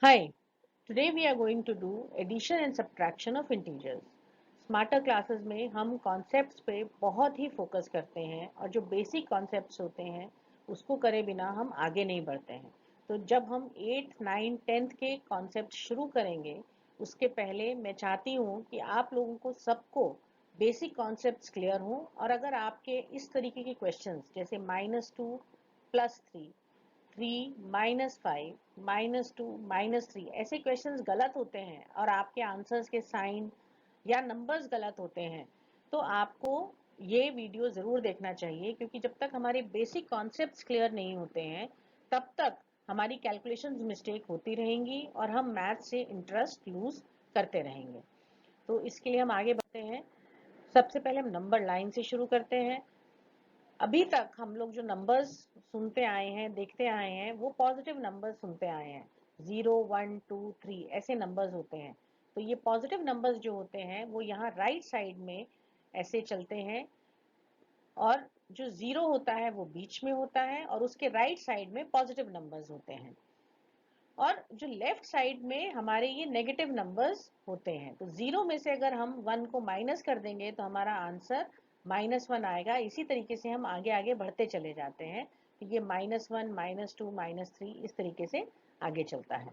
Hi, today we are going to do addition and subtraction of integers. Smarter classes में हम concepts पे बहुत ही focus करते हैं और जो बेसिक कॉन्सेप्ट्स होते हैं उसको करे बिना हम आगे नहीं बढ़ते हैं। तो जब हम 8th 9th 10th के कॉन्सेप्ट शुरू करेंगे उसके पहले मैं चाहती हूँ कि आप लोगों को सबको बेसिक कॉन्सेप्ट्स क्लियर हों और अगर आपके इस तरीके के क्वेश्चंस जैसे -2 +3 3 -5 -2 -3 ऐसे क्वेश्चंस गलत होते हैं और आपके आंसर्स के साइन या नंबर्स गलत होते हैं तो आपको ये वीडियो ज़रूर देखना चाहिए क्योंकि जब तक हमारे बेसिक कॉन्सेप्ट्स क्लियर नहीं होते हैं तब तक हमारी कैलकुलेशंस मिस्टेक होती रहेंगी और हम मैथ से इंटरेस्ट लूज करते रहेंगे। तो इसके लिए हम आगे बढ़ते हैं। सबसे पहले हम नंबर लाइन से शुरू करते हैं। अभी तक हम लोग जो नंबर्स सुनते आए हैं देखते आए हैं वो पॉजिटिव नंबर्स सुनते आए हैं। 0 1 2 3 ऐसे नंबर्स होते हैं। तो ये पॉजिटिव नंबर्स जो होते हैं वो यहाँ राइट साइड में ऐसे चलते हैं और जो जीरो होता है वो बीच में होता है और उसके राइट साइड में पॉजिटिव नंबर्स होते हैं और जो लेफ्ट साइड में हमारे ये नेगेटिव नंबर्स होते हैं। तो जीरो में से अगर हम 1 को माइनस कर देंगे तो हमारा आंसर -1 आएगा। इसी तरीके से हम आगे आगे बढ़ते चले जाते हैं। तो ये -1 -2 -3 इस तरीके से आगे चलता है।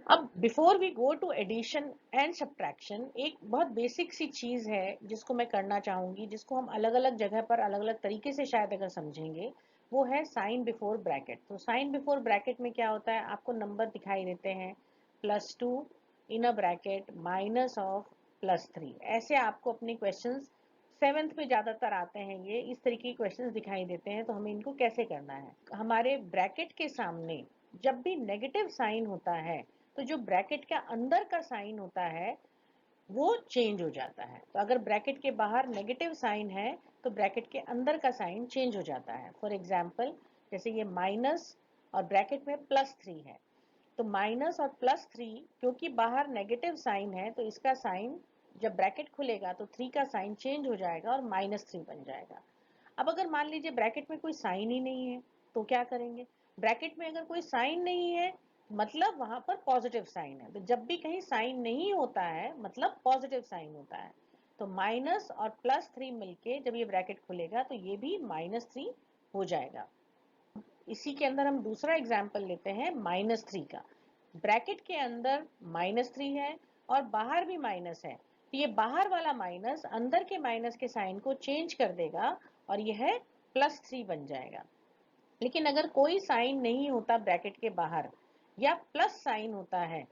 अब before we go to addition and subtraction एक बहुत बेसिक सी चीज है जिसको मैं करना चाहूंगी, जिसको हम अलग अलग जगह पर अलग अलग तरीके से शायद अगर समझेंगे, वो है साइन बिफोर ब्रैकेट। तो साइन बिफोर ब्रैकेट में क्या होता है, आपको नंबर दिखाई देते हैं +2 इन अ ब्रैकेट -3। ऐसे आपको अपने क्वेश्चंस 7th में ज्यादातर आते हैं, ये इस तरीके के क्वेश्चंस दिखाई देते हैं। तो हमें इनको कैसे करना है, हमारे ब्रैकेट के सामने जब भी नेगेटिव साइन होता है तो जो ब्रैकेट के अंदर का साइन होता है वो चेंज हो जाता है। तो अगर ब्रैकेट के बाहर नेगेटिव साइन है तो ब्रैकेट के अंदर का साइन चेंज हो जाता है। फॉर एग्जाम्पल जैसे ये माइनस और ब्रैकेट में +3 है, तो माइनस और +3 क्योंकि बाहर नेगेटिव साइन है तो इसका साइन जब ब्रैकेट खुलेगा तो 3 का साइन चेंज हो जाएगा और -3 बन जाएगा। अब अगर मान लीजिए ब्रैकेट में कोई साइन ही नहीं है तो क्या करेंगे, ब्रैकेट में अगर कोई साइन नहीं है मतलब वहां पर पॉजिटिव साइन है। तो जब भी कहीं साइन नहीं होता है मतलब पॉजिटिव साइन होता है। तो माइनस और +3 मिलके जब ये ब्रैकेट खुलेगा तो ये भी -3 हो जाएगा। इसी के अंदर हम दूसरा एग्जाम्पल लेते हैं -3 का। ब्रैकेट के अंदर -3 है और बाहर भी माइनस है, तो ये बाहर वाला माइनस अंदर के माइनस के साइन को चेंज कर देगा और यह +3 बन जाएगा। लेकिन अगर कोई साइन नहीं होता ब्रैकेट के बाहर या प्लस साइन होता है,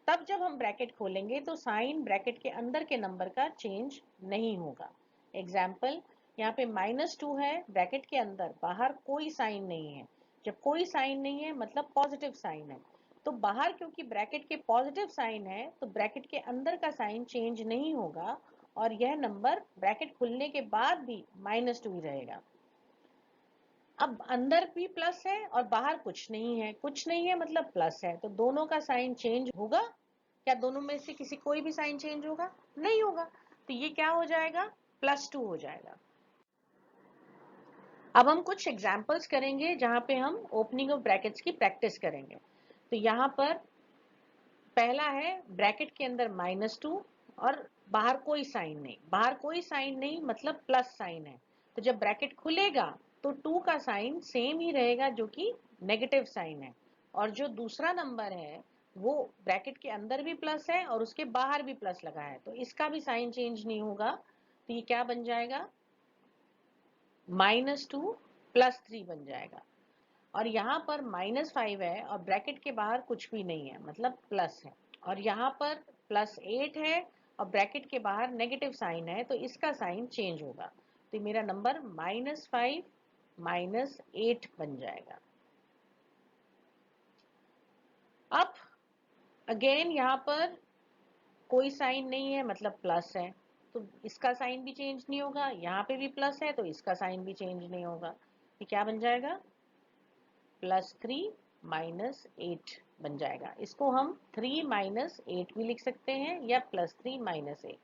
तब जब हम ब्रैकेट खोलेंगे तो साइन ब्रैकेट के अंदर के नंबर का चेंज नहीं होगा। एग्जाम्पल यहाँ पे -2 है ब्रैकेट के अंदर, बाहर कोई साइन नहीं है। जब कोई साइन नहीं है मतलब पॉजिटिव साइन है, तो बाहर क्योंकि ब्रैकेट के पॉजिटिव साइन है तो ब्रैकेट के अंदर का साइन चेंज नहीं होगा और यह नंबर ब्रैकेट खुलने के बाद भी -2 ही रहेगा। अब अंदर भी प्लस है और बाहर कुछ नहीं है, कुछ नहीं है मतलब प्लस है, तो दोनों का साइन चेंज होगा क्या, दोनों में से किसी कोई भी साइन चेंज होगा, नहीं होगा। तो ये क्या हो जाएगा, +2 हो जाएगा। अब हम कुछ एग्जांपल्स करेंगे जहां पे हम ओपनिंग ऑफ ब्रैकेट्स की प्रैक्टिस करेंगे। तो यहाँ पर पहला है ब्रैकेट के अंदर -2 और बाहर कोई साइन नहीं, बाहर कोई साइन नहीं मतलब प्लस साइन है। तो जब ब्रैकेट खुलेगा तो 2 का साइन सेम ही रहेगा जो कि नेगेटिव साइन है, और जो दूसरा नंबर है वो ब्रैकेट के अंदर भी प्लस है और उसके बाहर भी प्लस लगा है, तो इसका भी साइन चेंज नहीं होगा। तो ये क्या बन जाएगा, -2 +3 बन जाएगा। और यहाँ पर -5 है और ब्रैकेट के बाहर कुछ भी नहीं है मतलब प्लस है, और यहाँ पर +8 है और ब्रैकेट के बाहर नेगेटिव साइन है, तो इसका साइन चेंज होगा। तो मेरा नंबर -5 -8 बन जाएगा। अब अगेन यहाँ पर कोई साइन नहीं है मतलब प्लस है, तो इसका साइन भी चेंज नहीं होगा। यहाँ पे भी प्लस है तो इसका साइन भी चेंज नहीं होगा। ये क्या बन जाएगा, +3 -8 बन जाएगा। इसको हम 3 -8 भी लिख सकते हैं या +3 -8।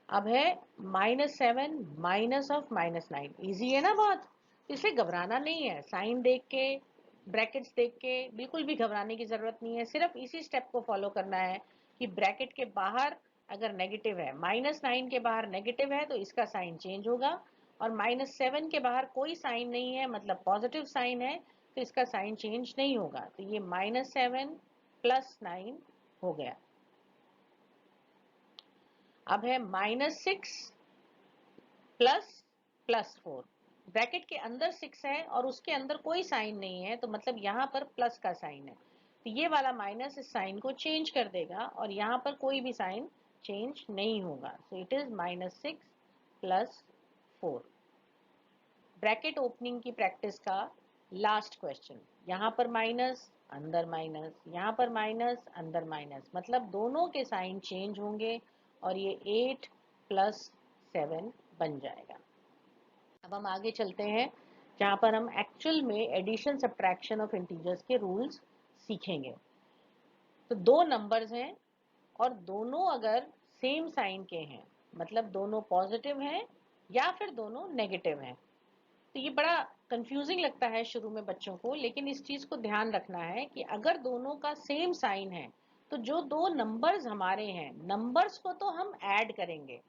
अब है -7 माइनस ऑफ -9। इजी है ना बहुत, इसलिए घबराना नहीं है। साइन देख के ब्रैकेट्स देख के बिल्कुल भी घबराने की जरूरत नहीं है, सिर्फ इसी स्टेप को फॉलो करना है कि ब्रैकेट के बाहर अगर नेगेटिव है, -9 के बाहर नेगेटिव है तो इसका साइन चेंज होगा, और -7 के बाहर कोई साइन नहीं है मतलब पॉजिटिव साइन है तो इसका साइन चेंज नहीं होगा। तो ये -7 + 9 हो गया। अब है -6 +4। ब्रैकेट के अंदर 6 है और उसके अंदर कोई साइन नहीं है तो मतलब यहाँ पर प्लस का साइन है, तो ये वाला माइनस इस साइन को चेंज कर देगा और यहाँ पर कोई भी साइन चेंज नहीं होगा। So it is -6 + 4। Bracket opening की प्रैक्टिस का लास्ट क्वेश्चन। यहाँ पर माइनस, अंदर माइनस, यहाँ पर माइनस, अंदर माइनस, मतलब दोनों के साइन चेंज होंगे और ये 8 + 7 बन जाएगा। अब हम आगे चलते हैं जहाँ पर हम एक्चुअल में एडिशन सब्ट्रैक्शन ऑफ इंटीजर्स के रूल्स सीखेंगे। तो दो नंबर्स हैं और दोनों अगर सेम साइन के हैं, मतलब दोनों पॉजिटिव हैं या फिर दोनों नेगेटिव हैं, तो ये बड़ा कंफ्यूजिंग लगता है शुरू में बच्चों को, लेकिन इस चीज को ध्यान रखना है कि अगर दोनों का सेम साइन है तो जो दो नंबर्स हमारे हैं, नंबर्स को तो हम ऐड करेंगे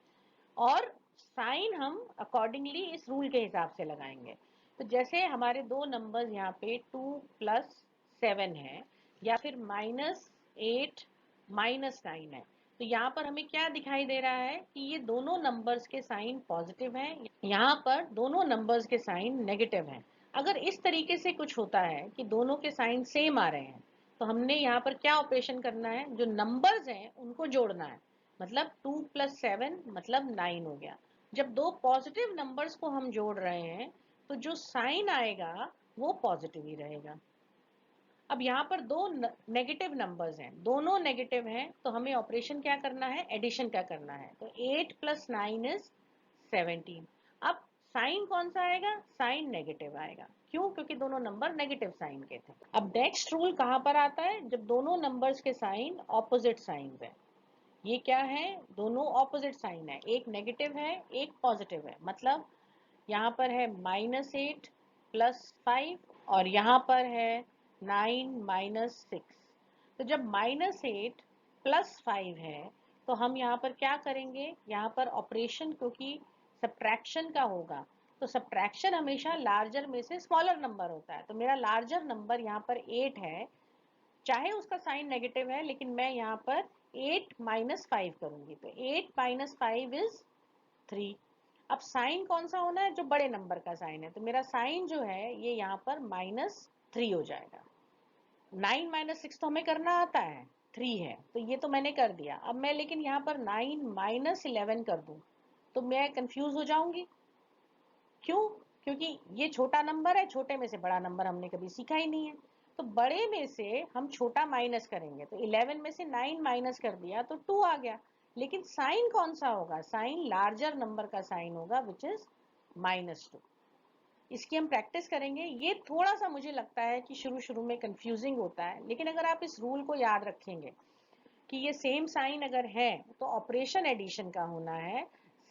और साइन हम अकॉर्डिंगली इस रूल के हिसाब से लगाएंगे। तो जैसे हमारे दो नंबर्स यहाँ पे 2 + 7 है या फिर -8 -9 है, तो यहाँ पर हमें क्या दिखाई दे रहा है कि ये दोनों नंबर्स के साइन पॉजिटिव हैं, यहाँ पर दोनों नंबर्स के साइन नेगेटिव हैं। अगर इस तरीके से कुछ होता है कि दोनों के साइन सेम आ रहे हैं तो हमने यहाँ पर क्या ऑपरेशन करना है, जो नंबर्स हैं उनको जोड़ना है, मतलब 2 + 7 मतलब 9 हो गया। जब दो पॉजिटिव नंबर्स को हम जोड़ रहे हैं तो जो साइन आएगा वो पॉजिटिव ही रहेगा। अब यहाँ पर दो नेगेटिव नंबर्स हैं, दोनों नेगेटिव हैं, तो हमें ऑपरेशन क्या करना है, एडिशन क्या करना है। तो 8 + 9 = 17। अब साइन कौन सा आएगा, साइन नेगेटिव आएगा। क्यों, क्योंकि दोनों नंबर नेगेटिव साइन के थे। अब नेक्स्ट रूल कहाँ पर आता है, जब दोनों नंबर्स के साइन ऑपोजिट साइन है। ये क्या है, दोनों ऑपोजिट साइन है, एक नेगेटिव है एक पॉजिटिव है, मतलब यहाँ पर है -8 + 5 और यहाँ पर है 9 - 6। तो जब -8 + 5 है तो हम यहाँ पर क्या करेंगे, यहाँ पर ऑपरेशन क्योंकि सब्ट्रैक्शन का होगा तो सब्ट्रैक्शन हमेशा लार्जर में से स्मॉलर नंबर होता है। तो मेरा लार्जर नंबर यहाँ पर 8 है, चाहे उसका साइन नेगेटिव है लेकिन मैं यहाँ पर 8 - 5 करूंगी, तो 8 - 5 = 3। अब साइन कौन सा होना है, जो बड़े नंबर का साइन है, तो मेरा साइन जो है ये यहाँ पर -3 हो जाएगा। 9 - 6 तो हमें करना आता है, 3 है तो ये तो मैंने कर दिया। अब मैं लेकिन यहाँ पर 9 - 11 कर दूं तो मैं कंफ्यूज हो जाऊंगी। क्यों, क्योंकि ये छोटा नंबर है, छोटे में से बड़ा नंबर हमने कभी सीखा ही नहीं है, तो बड़े में से हम छोटा माइनस करेंगे, तो 11 में से 9 माइनस कर दिया तो 2 आ गया। लेकिन साइन कौन सा होगा, साइन लार्जर नंबर का साइन होगा विच इज -2। इसकी हम प्रैक्टिस करेंगे। ये थोड़ा सा मुझे लगता है कि शुरू शुरू में कंफ्यूजिंग होता है, लेकिन अगर आप इस रूल को याद रखेंगे कि ये सेम साइन अगर है तो ऑपरेशन एडिशन का होना है,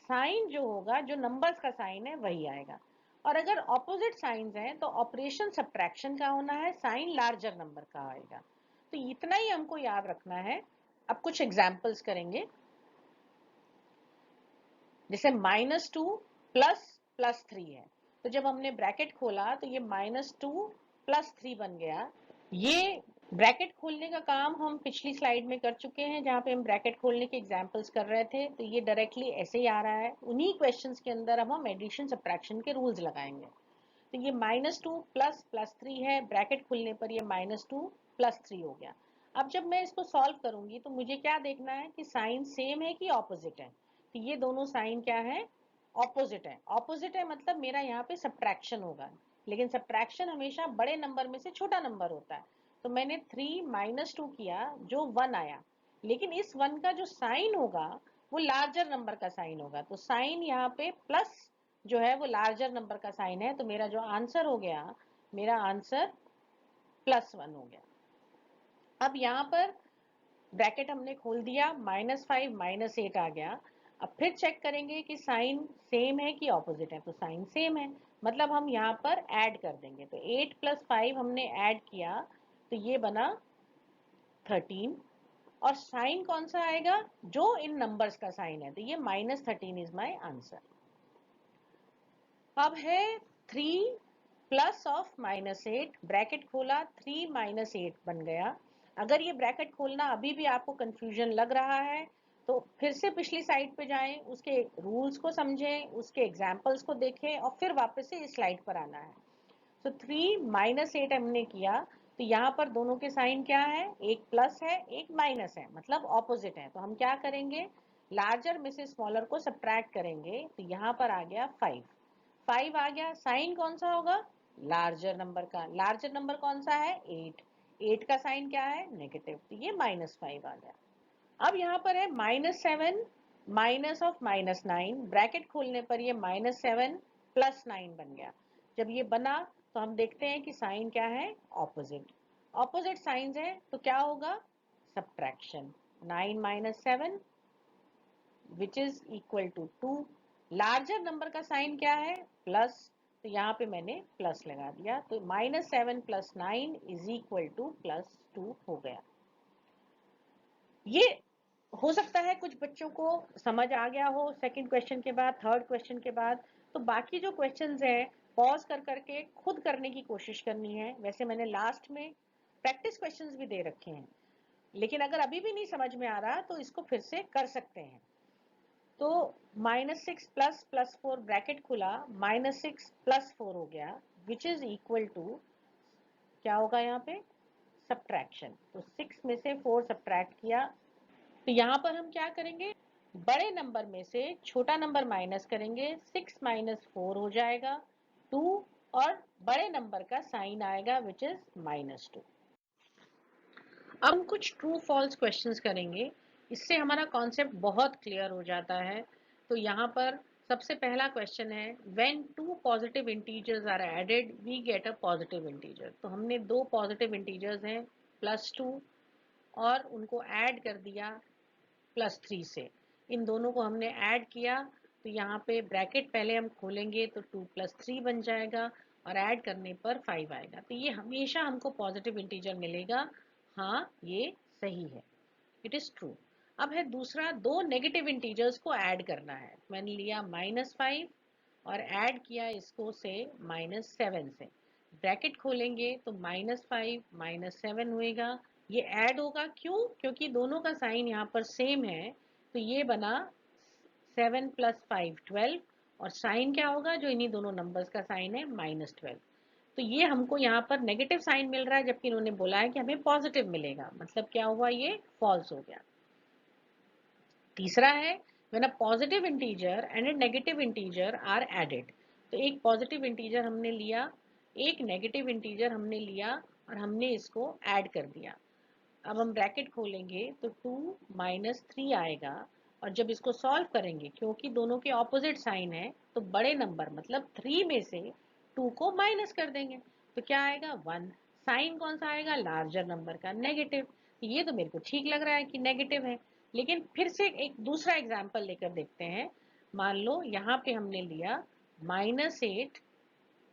साइन जो होगा, जो नंबर्स का साइन है वही आएगा, और अगर ऑपोजिट साइंस हैं तो ऑपरेशन सब्ट्रैक्शन का होना है, साइन लार्जर नंबर का आएगा। तो इतना ही हमको याद रखना है। अब कुछ एग्जांपल्स करेंगे, जैसे -2 + 3 है, तो जब हमने ब्रैकेट खोला तो ये -2 + 3 बन गया। ये ब्रैकेट खोलने का काम हम पिछली स्लाइड में कर चुके हैं, जहाँ पे हम ब्रैकेट खोलने के एग्जांपल्स कर रहे थे, तो ये डायरेक्टली ऐसे ही आ रहा है। उन्हीं क्वेश्चंस के अंदर अब हम एडिशन सब्ट्रैक्शन के रूल्स लगाएंगे। तो ये -2 + 3 है, ब्रैकेट खुलने पर ये -2 + 3 हो गया। अब जब मैं इसको सॉल्व करूंगी तो मुझे क्या देखना है कि साइन सेम है कि ऑपोजिट है। तो ये दोनों साइन क्या है, ऑपोजिट है। ऑपोजिट है मतलब मेरा यहाँ पे सब्ट्रैक्शन होगा, लेकिन सब्ट्रैक्शन हमेशा बड़े नंबर में से छोटा नंबर होता है। तो मैंने 3 - 2 किया जो 1 आया, लेकिन इस 1 का जो साइन होगा वो लार्जर नंबर का साइन होगा, तो साइन यहाँ पे प्लस जो है वो लार्जर नंबर का साइन है, तो मेरा जो आंसर हो गया, मेरा आंसर +1 हो गया। अब यहाँ पर ब्रैकेट हमने खोल दिया, -5 -8 आ गया। अब फिर चेक करेंगे कि साइन सेम है कि ऑपोजिट है, तो साइन सेम है, मतलब हम यहाँ पर ऐड कर देंगे। तो 8 + 5 हमने ऐड किया तो ये बना 13, और साइन कौन सा आएगा, जो इन नंबर्स का साइन है, तो ये -13 इज माय आंसर। अब है 3 प्लस ऑफ -8, ब्रैकेट खोला, 3 - 8 बन गया। अगर ये ब्रैकेट खोलना अभी भी आपको कंफ्यूजन लग रहा है तो फिर से पिछली साइड पे जाएं, उसके रूल्स को समझें, उसके एग्जाम्पल्स को देखें और फिर वापस से इस स्लाइड पर आना है। तो 3 - 8 हमने किया तो यहाँ पर दोनों के साइन क्या है, एक प्लस है एक माइनस है, मतलब ऑपोजिट है। तो हम क्या करेंगे, लार्जर में से स्मॉलर को सब्ट्रैक्ट करेंगे। तो यहाँ पर आ गया 5, 5 आ गया, साइन कौन सा होगा, लार्जर नंबर का। लार्जर नंबर कौन सा है, 8, 8 का साइन क्या है, नेगेटिव, तो ये -5 आ गया। अब यहाँ पर है -7 माइनस ऑफ -9, ब्रैकेट खोलने पर ये -7 + 9 बन गया। जब ये बना तो हम देखते हैं कि साइन क्या है, ऑपोजिट। ऑपोजिट साइंस है तो क्या होगा, subtraction. 9 - 7 which is equal to 2। Larger number का साइन क्या है, प्लस, तो यहाँ पे मैंने प्लस लगा दिया। तो -7 + 9 इज इक्वल टू +2 हो गया। ये हो सकता है कुछ बच्चों को समझ आ गया हो सेकंड क्वेश्चन के बाद, थर्ड क्वेश्चन के बाद। तो बाकी जो क्वेश्चंस हैं पॉज कर करके खुद करने की कोशिश करनी है। वैसे मैंने लास्ट में प्रैक्टिस क्वेश्चंस भी दे रखे हैं, लेकिन अगर अभी भी नहीं समझ में आ रहा तो इसको फिर से कर सकते हैं। तो -6 प्लस +4 ब्रैकेट खुला, -6 + 4 हो गया, विच इज इक्वल टू क्या होगा यहाँ पे, सब्ट्रैक्शन। तो 6 में से 4 सब्ट्रैक्ट किया तो यहाँ पर हम क्या करेंगे, बड़े नंबर में से छोटा नंबर माइनस करेंगे, 6 - 4 हो जाएगा 2, और बड़े नंबर का साइन आएगा विच इज -2। अब हम कुछ ट्रू फॉल्स क्वेश्चंस करेंगे, इससे हमारा कॉन्सेप्ट बहुत क्लियर हो जाता है। तो यहाँ पर सबसे पहला क्वेश्चन है, when two positive integers are added we get a positive integer. तो हमने दो पॉजिटिव इंटीजर्स हैं +2 और उनको ऐड कर दिया +3 से। इन दोनों को हमने ऐड किया तो यहाँ पे ब्रैकेट पहले हम खोलेंगे तो 2 + 3 बन जाएगा और ऐड करने पर 5 आएगा। तो ये हमेशा हमको पॉजिटिव इंटीजर मिलेगा। हाँ, ये सही है, इट इज ट्रू। अब है दूसरा, दो नेगेटिव इंटीजर्स को ऐड करना है। मैंने लिया -5 और ऐड किया इसको से -7 से। ब्रैकेट खोलेंगे तो -5 -7 होएगा। ये ऐड होगा क्यों, क्योंकि दोनों का साइन यहाँ पर सेम है। तो ये बना 7 + 5 12, और साइन क्या होगा, जो इन्हीं दोनों नंबर्स का साइन है, -12। तो ये हमको यहाँ पर नेगेटिव साइन मिल रहा है, जबकि इन्होंने बोला है कि हमें पॉजिटिव मिलेगा। मतलब क्या हुआ, ये फॉल्स हो गया। तीसरा है, when a positive integer and a negative integer are added. तो एक पॉजिटिव इंटीजर हमने लिया, एक नेगेटिव इंटीजर हमने लिया, और हमने इसको ऐड कर दिया। अब हम ब्रैकेट खोलेंगे तो 2 - 3 आएगा, और जब इसको सॉल्व करेंगे, क्योंकि दोनों के ऑपोजिट साइन है, तो बड़े नंबर मतलब 3 में से 2 को माइनस कर देंगे। तो क्या आएगा, 1। साइन कौन सा आएगा, लार्जर नंबर का, नेगेटिव। ये तो मेरे को ठीक लग रहा है कि नेगेटिव है, लेकिन फिर से एक दूसरा एग्जाम्पल लेकर देखते हैं। मान लो यहाँ पे हमने लिया -8,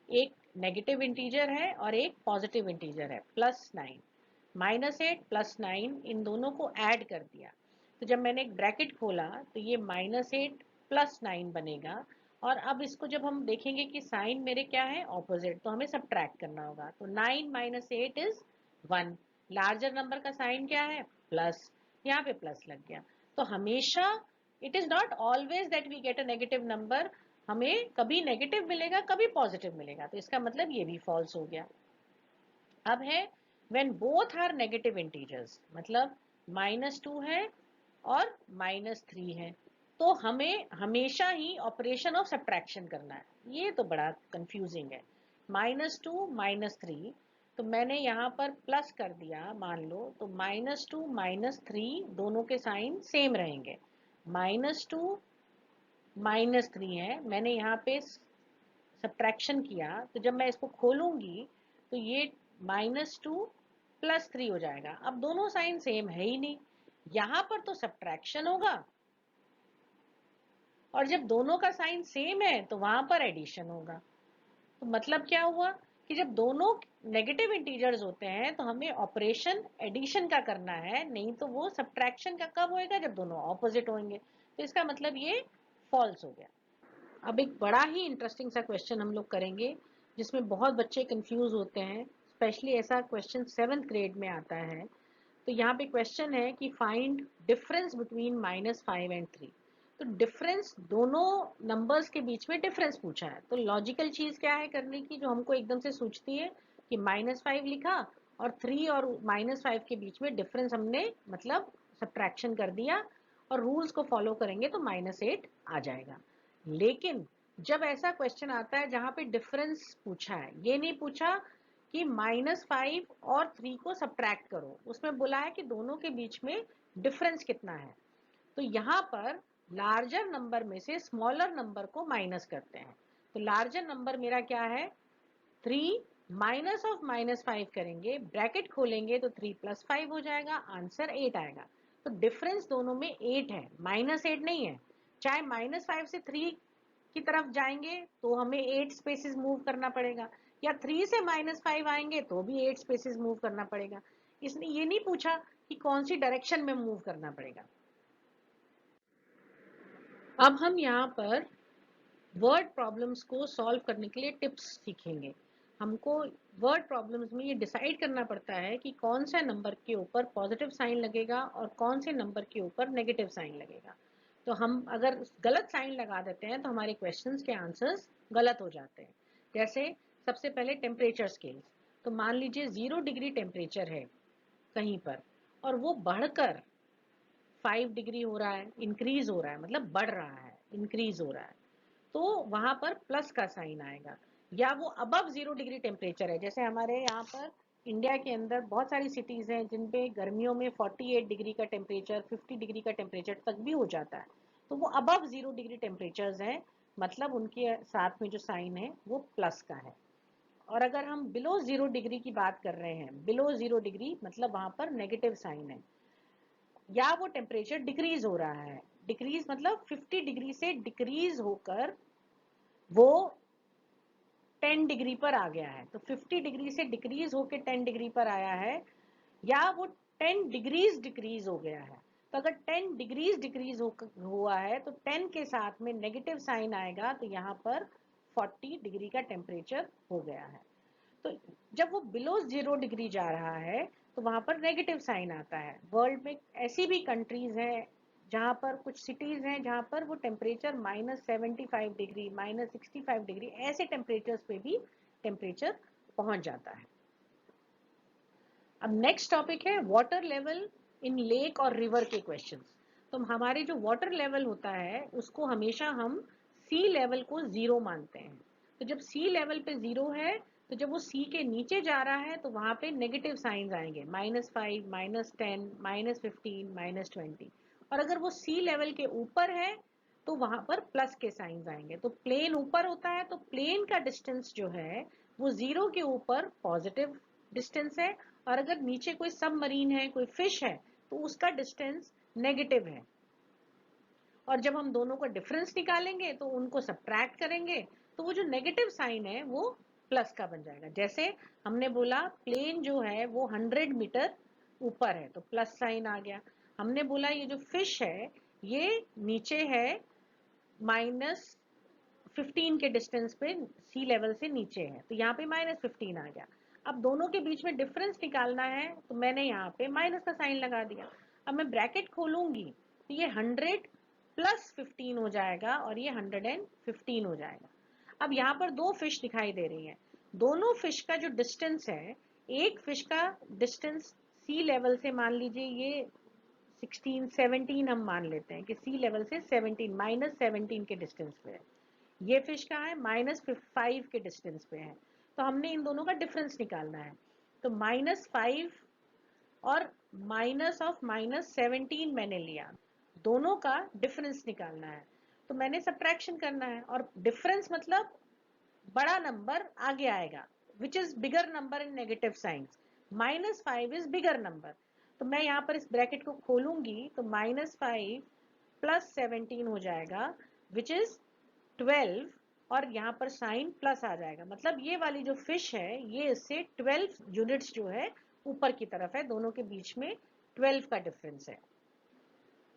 एक नेगेटिव इंटीजर है और एक पॉजिटिव इंटीजर है, +9। -8 +9 इन दोनों को ऐड कर दिया। तो जब मैंने एक ब्रैकेट खोला तो ये -8 + 9 बनेगा। और अब इसको जब हम देखेंगे कि साइन मेरे क्या है, ऑपोजिट, तो हमें सब्ट्रैक्ट करना होगा। तो 9 - 8 इज 1। लार्जर नंबर का साइन क्या है, प्लस, यहाँ पे प्लस लग गया। तो हमेशा it is not always that we get a negative number, हमें कभी नेगेटिव मिलेगा कभी पॉजिटिव मिलेगा। तो इसका मतलब ये भी फॉल्स हो गया। अब है when both are negative integers, मतलब -2 है और -3 है, तो हमें हमेशा ही ऑपरेशन ऑफ सब्ट्रैक्शन करना है। ये तो बड़ा कंफ्यूजिंग है। -2 -3, तो मैंने यहाँ पर प्लस कर दिया मान लो, तो -2 -3 दोनों के साइन सेम रहेंगे। -2 -3 है, मैंने यहाँ पे सब्ट्रैक्शन किया, तो जब मैं इसको खोलूंगी तो ये -2 + 3 हो जाएगा। अब दोनों साइन सेम है ही नहीं, यहाँ पर तो सब्ट्रैक्शन होगा, और जब दोनों का साइन सेम है तो वहां पर एडिशन होगा। तो मतलब क्या हुआ कि जब दोनों नेगेटिव इंटीजर्स होते हैं तो हमें ऑपरेशन एडिशन का करना है, नहीं तो वो सब्ट्रैक्शन का कब होएगा, जब दोनों ऑपोजिट होंगे। तो इसका मतलब ये फॉल्स हो गया। अब एक बड़ा ही इंटरेस्टिंग सा क्वेश्चन हम लोग करेंगे जिसमें बहुत बच्चे कंफ्यूज होते हैं, स्पेशली ऐसा क्वेश्चन 7th ग्रेड में आता है। तो यहाँ पे क्वेश्चन है कि फाइंड डिफरेंस बिटवीन -5 and 3। तो डिफरेंस, दोनों नंबर्स के बीच में डिफरेंस पूछा है, तो लॉजिकल चीज क्या है करने की जो हमको एकदम से सूझती है कि -5 लिखा और 3 और -5 के बीच में डिफरेंस हमने मतलब सब्ट्रैक्शन कर दिया और रूल्स को फॉलो करेंगे तो -8 आ जाएगा। लेकिन जब ऐसा क्वेश्चन आता है जहां पे डिफरेंस पूछा है, ये नहीं पूछा कि -5 और 3 को सब्ट्रैक्ट करो, उसमें बोला है कि दोनों के बीच में डिफरेंस कितना है। तो यहाँ पर लार्जर नंबर में से स्मॉलर नंबर को माइनस करते हैं। तो लार्जर नंबर मेरा क्या है 3, माइनस ऑफ -5 करेंगे, ब्रैकेट खोलेंगे तो 3 + 5 हो जाएगा, आंसर 8 आएगा। तो डिफरेंस दोनों में 8 है, -8 नहीं है। चाहे -5 से 3 की तरफ जाएंगे तो हमें 8 स्पेसेस मूव करना पड़ेगा, या 3 से -5 आएंगे तो भी 8 स्पेसेस मूव करना पड़ेगा। इसने ये नहीं पूछा कि कौन सी डायरेक्शन में मूव करना पड़ेगा। अब हम यहाँ पर वर्ड प्रॉब्लम्स को सॉल्व करने के लिए टिप्स सीखेंगे। हमको वर्ड प्रॉब्लम्स में ये डिसाइड करना पड़ता है कि कौन सा नंबर के ऊपर पॉजिटिव साइन लगेगा और कौन से नंबर के ऊपर नेगेटिव साइन लगेगा। तो हम अगर गलत साइन लगा देते हैं तो हमारे क्वेश्चंस के आंसर्स गलत हो जाते हैं। जैसे सबसे पहले टेम्परेचर स्केल्स। तो मान लीजिए 0 डिग्री टेम्परेचर है कहीं पर और वो बढ़कर 5 डिग्री हो रहा है, इंक्रीज हो रहा है, मतलब बढ़ रहा है, इंक्रीज हो रहा है, तो वहां पर प्लस का साइन आएगा। या वो अबव 0 डिग्री टेम्परेचर है, जैसे हमारे यहाँ पर इंडिया के अंदर बहुत सारी सिटीज हैं जिन पे गर्मियों में 48 डिग्री का टेम्परेचर, 50 डिग्री का टेम्परेचर तक भी हो जाता है, तो वो अबव 0 डिग्री टेम्परेचर्स हैं, मतलब उनके साथ में जो साइन है वो प्लस का है। और अगर हम बिलो 0 डिग्री की बात कर रहे हैं, बिलो 0 डिग्री मतलब वहां पर नेगेटिव साइन है, या वो टेम्परेचर डिक्रीज हो रहा है। डिक्रीज मतलब 50 डिग्री से डिक्रीज होकर वो 10 डिग्री पर आ गया है। तो 50 डिग्री से डिक्रीज होकर 10 डिग्री पर आया है, या वो 10 डिग्रीज डिक्रीज हो गया है। तो अगर 10 डिग्रीज डिक्रीज हुआ है तो 10 के साथ में नेगेटिव साइन आएगा, तो यहाँ पर 40 डिग्री का टेम्परेचर हो गया है। तो जब वो बिलो 0 डिग्री जा रहा है तो वहां पर नेगेटिव साइन आता है। वर्ल्ड में ऐसी भी कंट्रीज हैं जहां पर, कुछ सिटीज हैं जहां पर वो टेम्परेचर -75 डिग्री, -65 डिग्री ऐसे टेम्परेचर्स पे भी टेम्परेचर पहुंच जाता है। अब नेक्स्ट टॉपिक है वाटर लेवल इन लेक और रिवर के क्वेश्चंस। तो हमारे जो वाटर लेवल होता है उसको हमेशा हम सी लेवल को 0 मानते हैं। तो जब सी लेवल पे 0 है तो जब वो सी के नीचे जा रहा है तो वहां पे नेगेटिव साइंस आएंगे, -5, -10, -15, -20। और अगर वो सी लेवल के ऊपर है तो वहां पर प्लस के साइंस आएंगे। तो प्लेन ऊपर होता है तो प्लेन का डिस्टेंस जो है वो 0 के ऊपर पॉजिटिव डिस्टेंस है, और अगर नीचे कोई सबमरीन है, कोई फिश है, तो उसका डिस्टेंस नेगेटिव है। और जब हम दोनों का डिफरेंस निकालेंगे तो उनको सब्ट्रैक्ट करेंगे तो वो जो नेगेटिव साइन है वो प्लस का बन जाएगा। जैसे हमने बोला प्लेन जो है वो 100 मीटर ऊपर है तो प्लस साइन आ गया। हमने बोला ये जो फिश है ये नीचे है -15 के डिस्टेंस पे, सी लेवल से नीचे है, तो यहाँ पे -15 आ गया। अब दोनों के बीच में डिफरेंस निकालना है तो मैंने यहाँ पे माइनस का साइन लगा दिया। अब मैं ब्रैकेट खोलूंगी तो ये 100 + 15 हो जाएगा और ये 115 हो जाएगा। अब यहाँ पर दो फिश दिखाई दे रही हैं, दोनों फिश का जो डिस्टेंस है, एक फिश का डिस्टेंस सी लेवल से मान लीजिए ये 16, 17 हम मान लेते हैं कि सी लेवल से 17, -17 के डिस्टेंस पे है। ये फिश कहाँ है, -5 के डिस्टेंस पे है। तो हमने इन दोनों का डिफरेंस निकालना है। तो -5 और माइनस ऑफ -17 मैंने लिया, दोनों का डिफरेंस निकालना है। तो मैंने सब्ट्रैक्शन करना है, और डिफरेंस मतलब बड़ा नंबर आगे आएगा, which is bigger number in negative science. -5 is bigger number. तो मैं यहाँ पर इस ब्रैकेट को खोलूंगी तो -5 + 17 हो जाएगा, विच इज 12, और यहाँ पर साइन प्लस आ जाएगा, मतलब ये वाली जो फिश है ये इससे 12 यूनिट्स जो है ऊपर की तरफ है, दोनों के बीच में 12 का डिफरेंस है।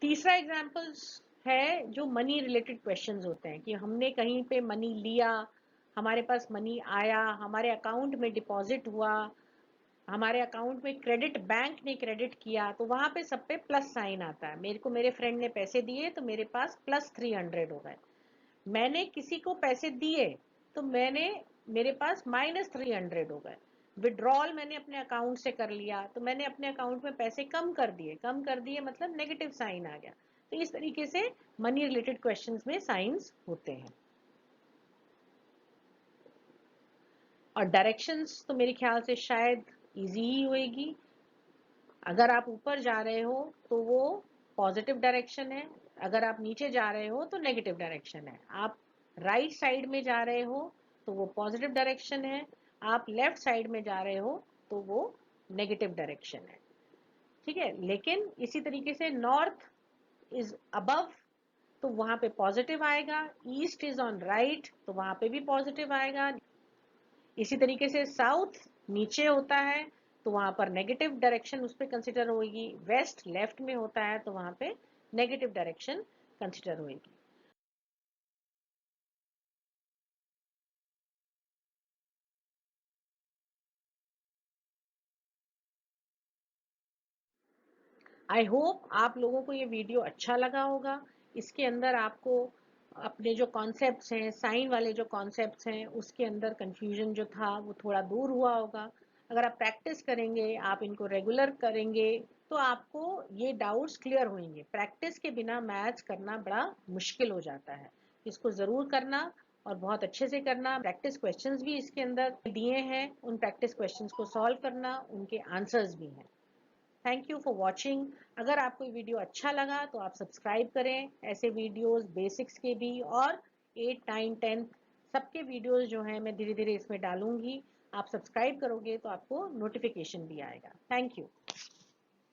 तीसरा एग्जाम्पल्स है जो मनी रिलेटेड क्वेश्चंस होते हैं कि हमने कहीं पे मनी लिया, हमारे पास मनी आया, हमारे अकाउंट में डिपॉजिट हुआ, हमारे अकाउंट में क्रेडिट, बैंक ने क्रेडिट किया, तो वहां पे सब पे प्लस साइन आता है। मेरे को मेरे फ्रेंड ने पैसे दिए तो मेरे पास +300 हो गए। मैंने किसी को पैसे दिए तो मेरे पास -300 हो गए। विड्रॉल मैंने अपने अकाउंट से कर लिया तो मैंने अपने अकाउंट में पैसे कम कर दिए मतलब नेगेटिव साइन आ गया। तो इस तरीके से मनी रिलेटेड क्वेश्चंस में साइंस होते हैं। और डायरेक्शंस तो मेरे ख्याल से शायद इजी ही होएगी। अगर आप ऊपर जा रहे हो तो वो पॉजिटिव डायरेक्शन है, अगर आप नीचे जा रहे हो तो नेगेटिव डायरेक्शन है। आप राइट साइड में जा रहे हो तो वो पॉजिटिव डायरेक्शन है, आप लेफ्ट साइड में जा रहे हो तो वो नेगेटिव डायरेक्शन है। ठीक है, लेकिन इसी तरीके से नॉर्थ इज अबव तो वहां पे पॉजिटिव आएगा, ईस्ट इज ऑन राइट तो वहां पे भी पॉजिटिव आएगा। इसी तरीके से साउथ नीचे होता है तो वहां पर नेगेटिव डायरेक्शन उस पर कंसिडर होगी, वेस्ट लेफ्ट में होता है तो वहां पे नेगेटिव डायरेक्शन कंसिडर होगी। आई होप आप लोगों को ये वीडियो अच्छा लगा होगा। इसके अंदर आपको अपने जो कॉन्सेप्ट्स हैं, साइन वाले जो कॉन्सेप्ट्स हैं, उसके अंदर कंफ्यूजन जो था वो थोड़ा दूर हुआ होगा। अगर आप प्रैक्टिस करेंगे, आप इनको रेगुलर करेंगे तो आपको ये डाउट्स क्लियर होंगे। प्रैक्टिस के बिना मैथ्स करना बड़ा मुश्किल हो जाता है। इसको ज़रूर करना और बहुत अच्छे से करना। प्रैक्टिस क्वेश्चंस भी इसके अंदर दिए हैं, उन प्रैक्टिस क्वेश्चंस को सॉल्व करना, उनके आंसर्स भी हैं। Thank you for watching. अगर आपको ये वीडियो अच्छा लगा तो आप सब्सक्राइब करें। ऐसे वीडियोस बेसिक्स के भी और 8, 9, 10 सबके वीडियोस जो हैं मैं धीरे धीरे इसमें डालूंगी। आप सब्सक्राइब करोगे तो आपको नोटिफिकेशन भी आएगा। Thank you.